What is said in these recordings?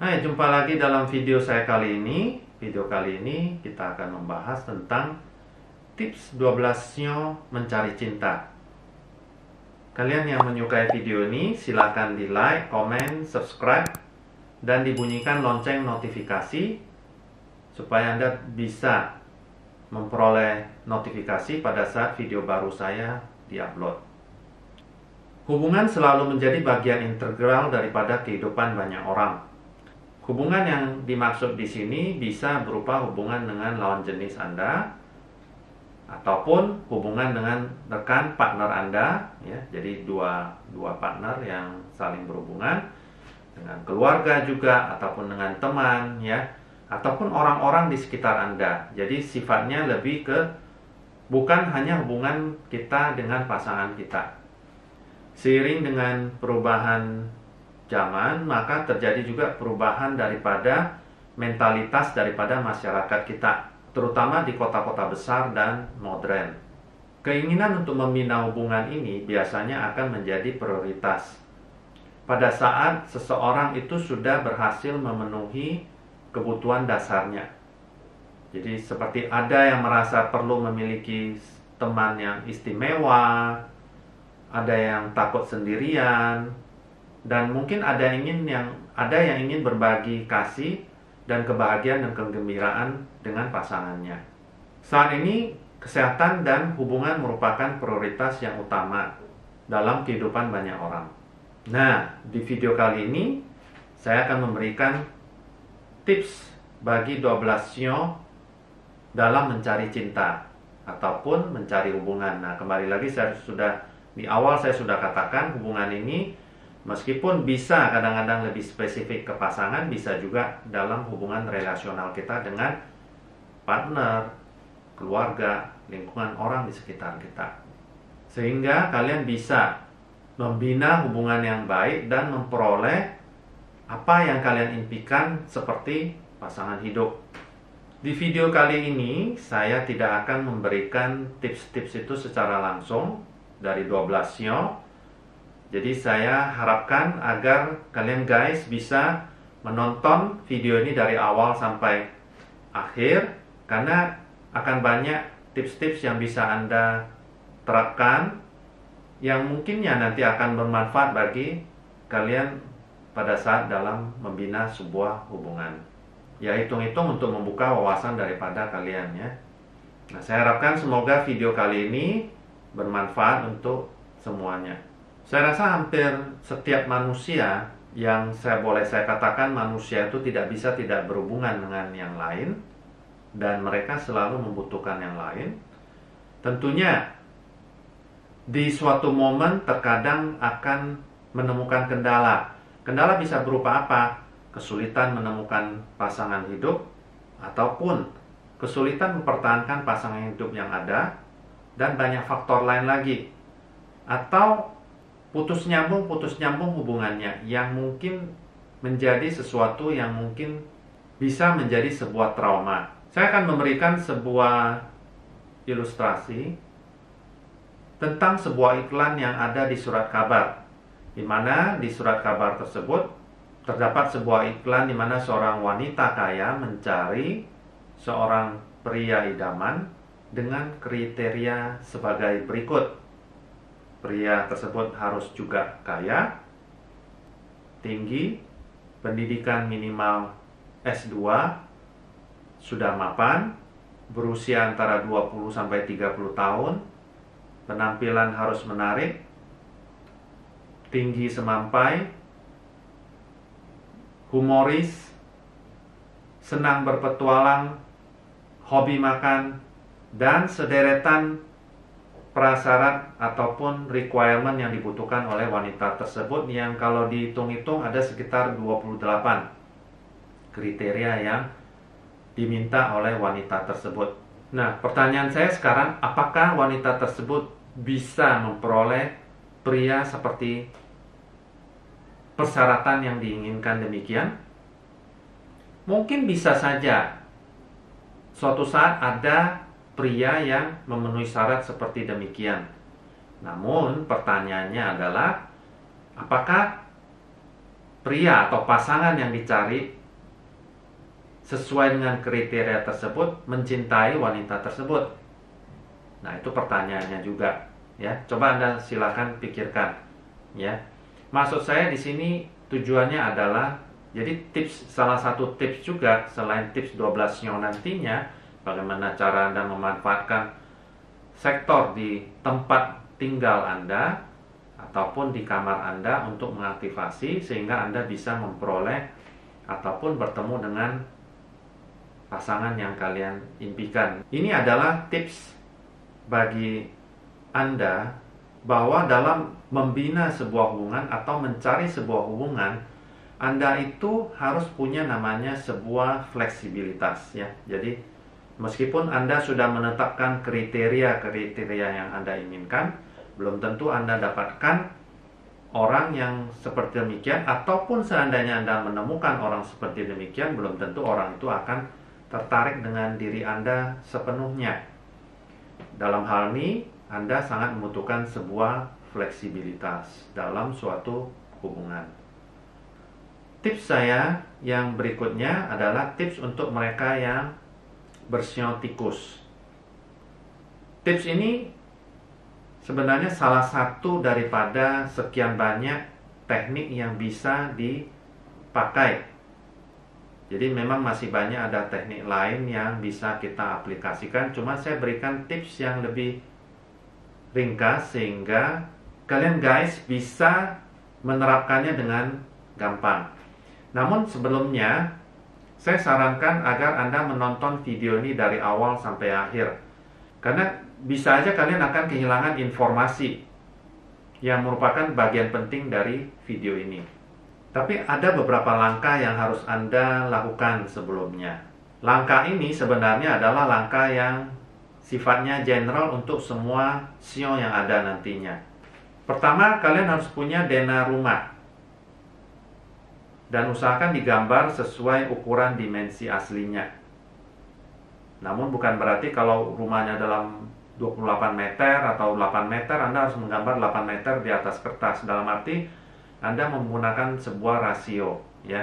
Hai, jumpa lagi dalam video saya kali ini. Video kali ini kita akan membahas tentang tips 12-nya mencari cinta. Kalian yang menyukai video ini, silakan di like, komen, subscribe, dan dibunyikan lonceng notifikasi supaya Anda bisa memperoleh notifikasi pada saat video baru saya diupload. Hubungan selalu menjadi bagian integral daripada kehidupan banyak orang. Hubungan yang dimaksud di sini bisa berupa hubungan dengan lawan jenis Anda ataupun hubungan dengan rekan partner Anda, ya. Jadi dua partner yang saling berhubungan, dengan keluarga juga ataupun dengan teman, ya, ataupun orang-orang di sekitar Anda. Jadi sifatnya lebih ke bukan hanya hubungan kita dengan pasangan kita. Seiring dengan perubahan zaman, maka terjadi juga perubahan daripada mentalitas daripada masyarakat kita, terutama di kota-kota besar dan modern. Keinginan untuk membina hubungan ini biasanya akan menjadi prioritas pada saat seseorang itu sudah berhasil memenuhi kebutuhan dasarnya. Jadi seperti ada yang merasa perlu memiliki teman yang istimewa, ada yang takut sendirian, dan mungkin ada yang ingin berbagi kasih dan kebahagiaan dan kegembiraan dengan pasangannya. Saat ini kesehatan dan hubungan merupakan prioritas yang utama dalam kehidupan banyak orang. Nah, di video kali ini saya akan memberikan tips bagi 12-nya dalam mencari cinta ataupun mencari hubungan. Nah, kembali lagi di awal saya sudah katakan hubungan ini meskipun bisa kadang-kadang lebih spesifik ke pasangan, bisa juga dalam hubungan relasional kita dengan partner, keluarga, lingkungan orang di sekitar kita. Sehingga kalian bisa membina hubungan yang baik dan memperoleh apa yang kalian impikan seperti pasangan hidup. Di video kali ini saya tidak akan memberikan tips-tips itu secara langsung dari 12-nya. Jadi saya harapkan agar kalian guys bisa menonton video ini dari awal sampai akhir, karena akan banyak tips-tips yang bisa Anda terapkan yang mungkinnya nanti akan bermanfaat bagi kalian pada saat dalam membina sebuah hubungan. Ya, hitung-hitung untuk membuka wawasan daripada kalian, ya. Nah, saya harapkan semoga video kali ini bermanfaat untuk semuanya. Saya rasa hampir setiap manusia yang saya katakan manusia itu tidak bisa tidak berhubungan dengan yang lain, dan mereka selalu membutuhkan yang lain. Tentunya di suatu momen terkadang akan menemukan kendala. Kendala bisa berupa apa? Kesulitan menemukan pasangan hidup, ataupun kesulitan mempertahankan pasangan hidup yang ada, dan banyak faktor lain lagi. Atau putus nyambung hubungannya yang mungkin menjadi sesuatu yang mungkin bisa menjadi sebuah trauma. Saya akan memberikan sebuah ilustrasi tentang sebuah iklan yang ada di surat kabar, di mana di surat kabar tersebut terdapat sebuah iklan di mana seorang wanita kaya mencari seorang pria idaman dengan kriteria sebagai berikut. Pria tersebut harus juga kaya, tinggi, pendidikan minimal S2, sudah mapan, berusia antara 20 sampai 30 tahun, penampilan harus menarik, tinggi semampai, humoris, senang berpetualang, hobi makan, dan sederetan prasyarat ataupun requirement yang dibutuhkan oleh wanita tersebut, yang kalau dihitung-hitung ada sekitar 28 kriteria yang diminta oleh wanita tersebut. Nah, pertanyaan saya sekarang, apakah wanita tersebut bisa memperoleh pria seperti persyaratan yang diinginkan demikian? Mungkin bisa saja suatu saat ada pria yang memenuhi syarat seperti demikian. Namun pertanyaannya adalah, apakah pria atau pasangan yang dicari sesuai dengan kriteria tersebut mencintai wanita tersebut? Nah, itu pertanyaannya juga, ya. Coba Anda silakan pikirkan, ya. Maksud saya di sini tujuannya adalah, jadi salah satu tips juga selain tips 12 nya nantinya, bagaimana cara Anda memanfaatkan sektor di tempat tinggal Anda ataupun di kamar Anda untuk mengaktifasi sehingga Anda bisa memperoleh ataupun bertemu dengan pasangan yang kalian impikan. Ini adalah tips bagi Anda bahwa dalam membina sebuah hubungan atau mencari sebuah hubungan, Anda itu harus punya namanya sebuah fleksibilitas, ya. Jadi meskipun Anda sudah menetapkan kriteria-kriteria yang Anda inginkan, belum tentu Anda dapatkan orang yang seperti demikian, ataupun seandainya Anda menemukan orang seperti demikian, belum tentu orang itu akan tertarik dengan diri Anda sepenuhnya. Dalam hal ini, Anda sangat membutuhkan sebuah fleksibilitas dalam suatu hubungan. Tips saya yang berikutnya adalah tips untuk mereka yang bersio tikus. Tips ini sebenarnya salah satu daripada sekian banyak teknik yang bisa dipakai. Jadi memang masih banyak ada teknik lain yang bisa kita aplikasikan. Cuma saya berikan tips yang lebih ringkas sehingga kalian guys bisa menerapkannya dengan gampang. Namun sebelumnya saya sarankan agar Anda menonton video ini dari awal sampai akhir. Karena bisa aja kalian akan kehilangan informasi yang merupakan bagian penting dari video ini. Tapi ada beberapa langkah yang harus Anda lakukan sebelumnya. Langkah ini sebenarnya adalah langkah yang sifatnya general untuk semua sio yang ada nantinya. Pertama, kalian harus punya dena rumah. Dan usahakan digambar sesuai ukuran dimensi aslinya. Namun bukan berarti kalau rumahnya dalam 28 meter atau 8 meter, Anda harus menggambar 8 meter di atas kertas. Dalam arti Anda menggunakan sebuah rasio, ya.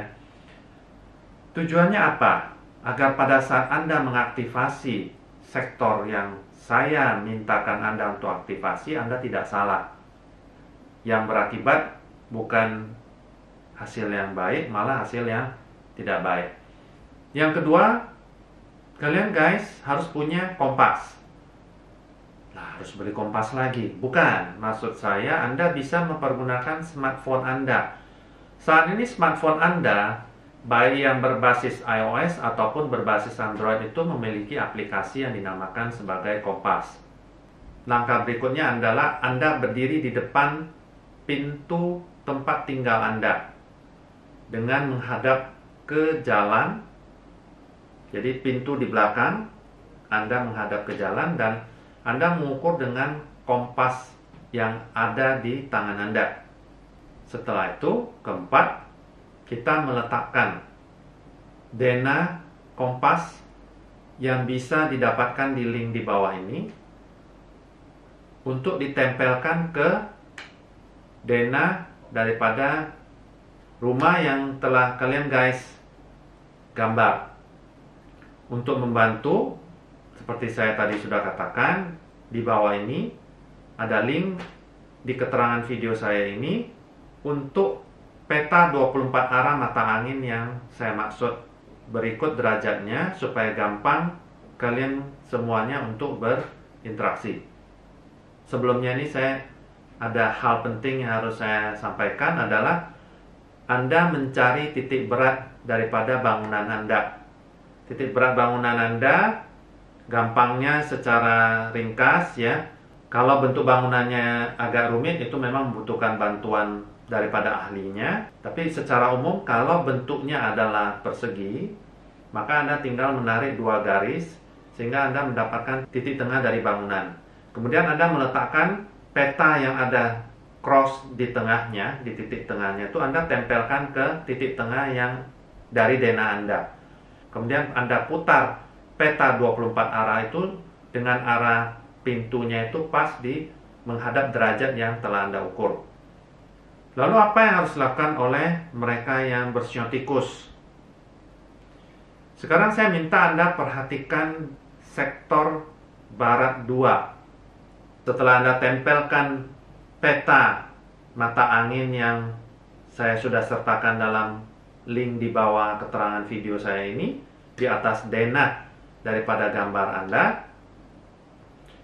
Tujuannya apa? Agar pada saat Anda mengaktifasi sektor yang saya mintakan Anda untuk aktifasi, Anda tidak salah. Yang berakibat bukan hasil yang baik, malah hasil yang tidak baik. Yang kedua, kalian guys harus punya kompas. Harus beli kompas lagi? Bukan, maksud saya Anda bisa mempergunakan smartphone Anda. Saat ini smartphone Anda, baik yang berbasis iOS ataupun berbasis Android, itu memiliki aplikasi yang dinamakan sebagai kompas. Langkah berikutnya adalah Anda berdiri di depan pintu tempat tinggal Anda dengan menghadap ke jalan. Jadi pintu di belakang, Anda menghadap ke jalan dan Anda mengukur dengan kompas yang ada di tangan Anda. Setelah itu, keempat, kita meletakkan dena kompas yang bisa didapatkan di link di bawah ini untuk ditempelkan ke dena daripada rumah yang telah kalian guys gambar. Untuk membantu, seperti saya tadi sudah katakan, di bawah ini ada link di keterangan video saya ini untuk peta 24 arah mata angin yang saya maksud. Berikut derajatnya supaya gampang kalian semuanya untuk berinteraksi. Sebelumnya ini saya ada hal penting yang harus saya sampaikan adalah Anda mencari titik berat daripada bangunan Anda. Titik berat bangunan Anda gampangnya secara ringkas, ya. Kalau bentuk bangunannya agak rumit, itu memang membutuhkan bantuan daripada ahlinya. Tapi secara umum, kalau bentuknya adalah persegi, maka Anda tinggal menarik dua garis sehingga Anda mendapatkan titik tengah dari bangunan. Kemudian Anda meletakkan peta yang ada cross di tengahnya, di titik tengahnya itu Anda tempelkan ke titik tengah yang dari dena Anda. Kemudian Anda putar peta 24 arah itu dengan arah pintunya itu pas di menghadap derajat yang telah Anda ukur. Lalu apa yang harus dilakukan oleh mereka yang bersiotikus? Sekarang saya minta Anda perhatikan sektor barat 2. Setelah Anda tempelkan peta mata angin yang saya sudah sertakan dalam link di bawah keterangan video saya ini, di atas denah daripada gambar Anda,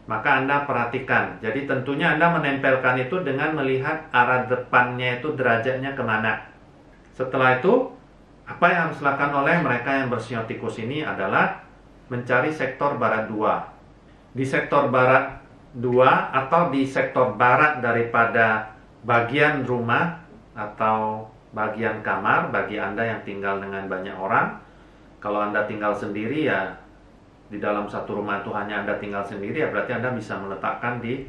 maka Anda perhatikan. Jadi tentunya Anda menempelkan itu dengan melihat arah depannya itu derajatnya kemana. Setelah itu, apa yang harus dilakukan oleh mereka yang bersiotikus ini adalah mencari sektor barat 2. Di sektor barat 2 atau di sektor barat daripada bagian rumah atau bagian kamar bagi Anda yang tinggal dengan banyak orang. Kalau Anda tinggal sendiri ya, di dalam satu rumah itu hanya Anda tinggal sendiri, ya berarti Anda bisa meletakkan di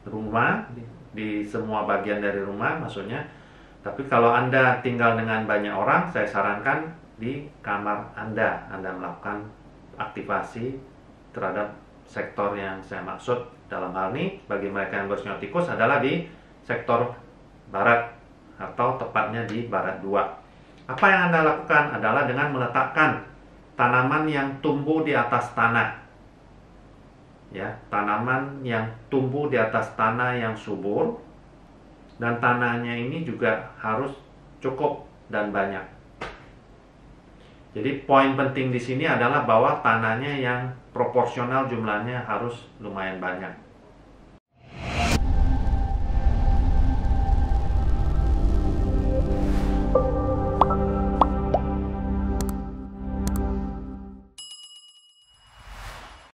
rumah, di semua bagian dari rumah maksudnya. Tapi kalau Anda tinggal dengan banyak orang, saya sarankan di kamar Anda melakukan aktivasi terhadap sektor yang saya maksud. Dalam hal ini bagi mereka yang bersiotikus adalah di sektor barat atau tepatnya di barat 2. Apa yang Anda lakukan adalah dengan meletakkan tanaman yang tumbuh di atas tanah. Ya, tanaman yang tumbuh di atas tanah yang subur, dan tanahnya ini juga harus cukup dan banyak. Jadi poin penting di sini adalah bahwa tanahnya yang proporsional jumlahnya harus lumayan banyak.